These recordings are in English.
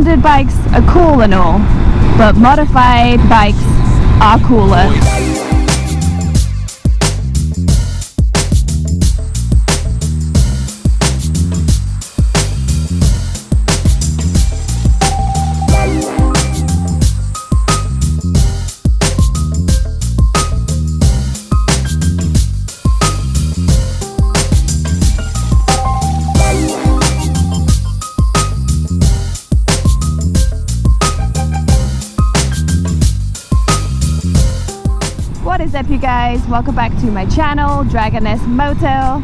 standard bikes are cool and all, but modified bikes are cooler. What is up, you guys? Welcome back to my channel, Dragoness Moto.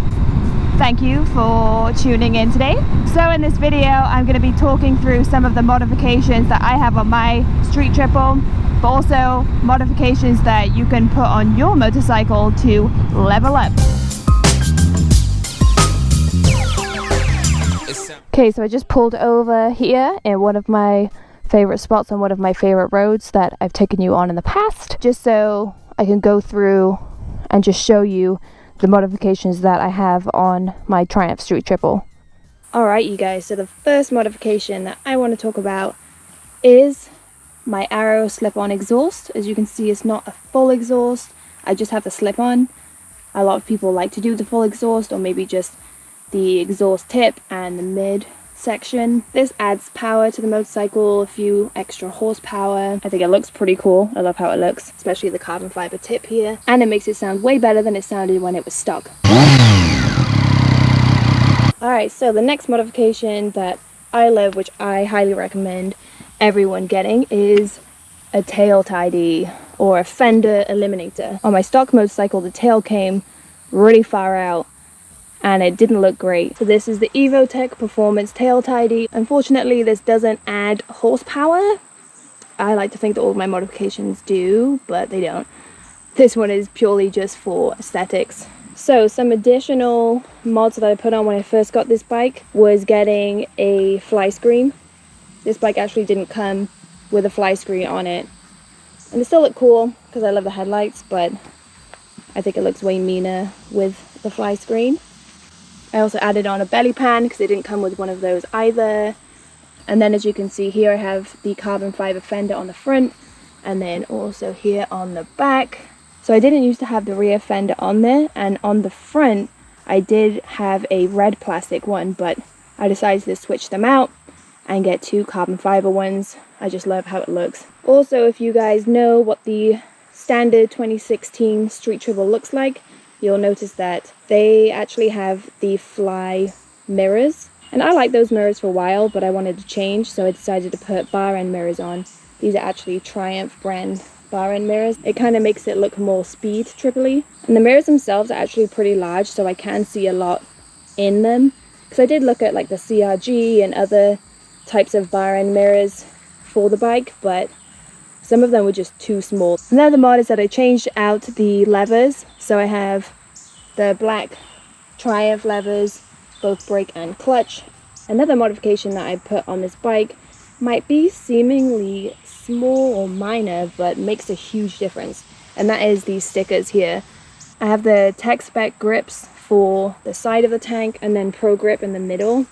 Thank you for tuning in today. So in this video, I'm going to be talking through some of the modifications that I have on my street triple, but also modifications that you can put on your motorcycle to level up. Okay, so I just pulled over here in one of my favorite spots on one of my favorite roads that I've taken you on in the past, just so I can go through and just show you the modifications that I have on my Triumph Street Triple. Alright, you guys, so the first modification that I want to talk about is my Arrow slip-on exhaust. As you can see, it's not a full exhaust, I just have the slip-on. A lot of people like to do the full exhaust, or maybe just the exhaust tip and the mid section. This adds power to the motorcycle, a few extra horsepower. I think it looks pretty cool. I love how it looks, especially the carbon fiber tip here, and it makes it sound way better than it sounded when it was stock. Alright, so the next modification that I love, which I highly recommend everyone getting, is a tail tidy or a fender eliminator. On my stock motorcycle, the tail came really far out and it didn't look great. So this is the EvoTech Performance Tail Tidy. Unfortunately, this doesn't add horsepower. I like to think that all my modifications do, but they don't. This one is purely just for aesthetics. So some additional mods that I put on when I first got this bike was getting a fly screen. This bike actually didn't come with a fly screen on it. And it still looked cool because I love the headlights, but I think it looks way meaner with the fly screen. I also added on a belly pan because it didn't come with one of those either. And then as you can see here, I have the carbon fiber fender on the front and then also here on the back. So I didn't used to have the rear fender on there, and on the front I did have a red plastic one, but I decided to switch them out and get two carbon fiber ones. I just love how it looks. Also, if you guys know what the standard 2016 Street Triple looks like, you'll notice that they actually have the fly mirrors, and I like those mirrors for a while, but I wanted to change, so I decided to put bar end mirrors on. These are actually Triumph brand bar end mirrors. It kind of makes it look more speed triple-y, and the mirrors themselves are actually pretty large, so I can see a lot in them, because I did look at like the CRG and other types of bar end mirrors for the bike, but some of them were just too small. Another mod is that I changed out the levers. So I have the black Triumph levers, both brake and clutch. Another modification that I put on this bike might be seemingly small or minor, but makes a huge difference. And that is these stickers here. I have the tech spec grips for the side of the tank and then Pro Grip in the middle.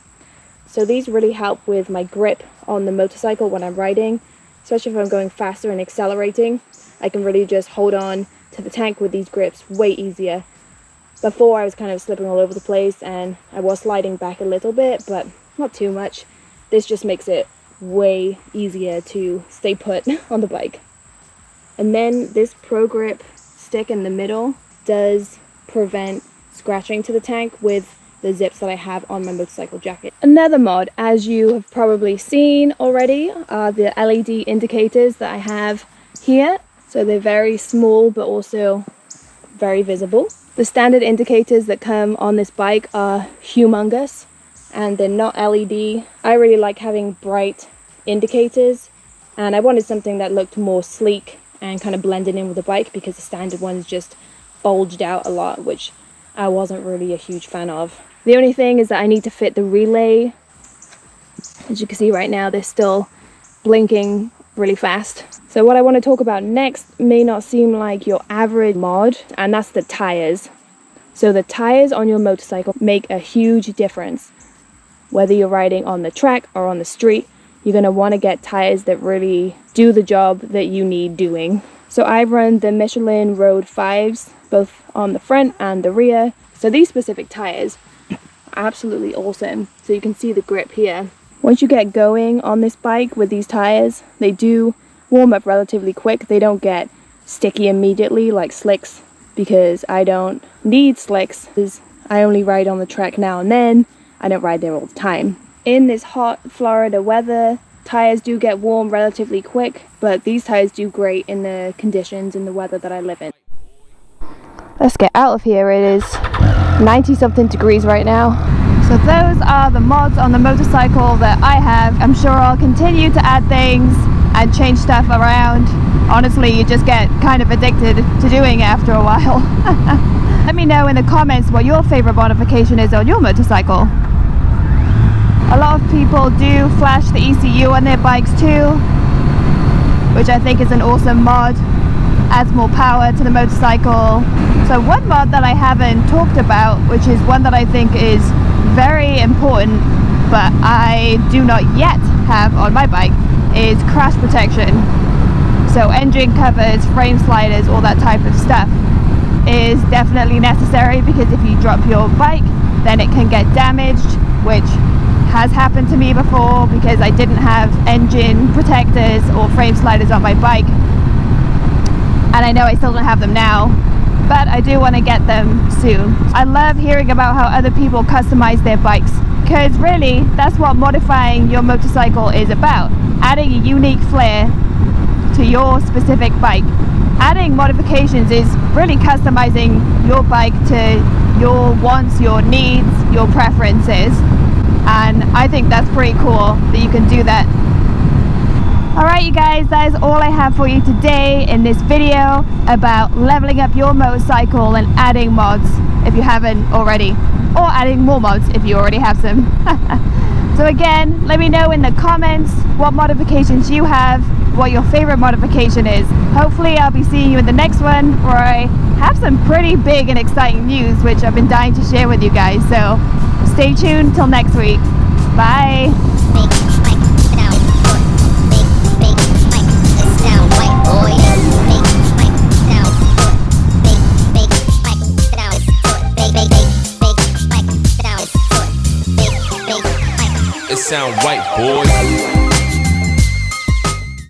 So these really help with my grip on the motorcycle when I'm riding. Especially if I'm going faster and accelerating, I can really just hold on to the tank with these grips way easier. Before I was kind of slipping all over the place and I was sliding back a little bit, but not too much. This just makes it way easier to stay put on the bike. And then this Pro Grip stick in the middle does prevent scratching to the tank with the zips that I have on my motorcycle jacket. Another mod, as you have probably seen already, are the LED indicators that I have here. So they're very small but also very visible. The standard indicators that come on this bike are humongous and they're not LED. I really like having bright indicators, and I wanted something that looked more sleek and kind of blended in with the bike, because the standard ones just bulged out a lot, which I wasn't really a huge fan of. The only thing is that I need to fit the relay. As you can see right now, they're still blinking really fast. So what I want to talk about next may not seem like your average mod, and that's the tires. So the tires on your motorcycle make a huge difference. Whether you're riding on the track or on the street, you're going to want to get tires that really do the job that you need doing. So I run the Michelin Road 5s, both on the front and the rear. So these specific tires are absolutely awesome. So you can see the grip here. Once you get going on this bike with these tires, they do warm up relatively quick. They don't get sticky immediately like slicks, because I don't need slicks. I only ride on the track now and then. I don't ride there all the time. In this hot Florida weather, tires do get warm relatively quick, but these tires do great in the conditions in the weather that I live in. Let's get out of here. It is 90 something degrees right now. So those are the mods on the motorcycle that I have. I'm sure I'll continue to add things and change stuff around. Honestly, you just get kind of addicted to doing it after a while. Let me know in the comments what your favorite modification is on your motorcycle. A lot of people do flash the ECU on their bikes too, which I think is an awesome mod. Adds more power to the motorcycle. So one mod that I haven't talked about, which is one that I think is very important, but I do not yet have on my bike, is crash protection. So engine covers, frame sliders, all that type of stuff is definitely necessary, because if you drop your bike, then it can get damaged, which has happened to me before because I didn't have engine protectors or frame sliders on my bike, and I know I still don't have them now, but I do want to get them soon. I love hearing about how other people customize their bikes, because really that's what modifying your motorcycle is about, adding a unique flair to your specific bike. Adding modifications is really customizing your bike to your wants, your needs, your preferences, and I think that's pretty cool that you can do that. Alright you guys, that is all I have for you today in this video about leveling up your motorcycle and adding mods if you haven't already, or adding more mods if you already have some. So again, let me know in the comments what modifications you have, what your favorite modification is. Hopefully I'll be seeing you in the next one, where I have some pretty big and exciting news which I've been dying to share with you guys. So stay tuned till next week. Bye. It sound right, boy.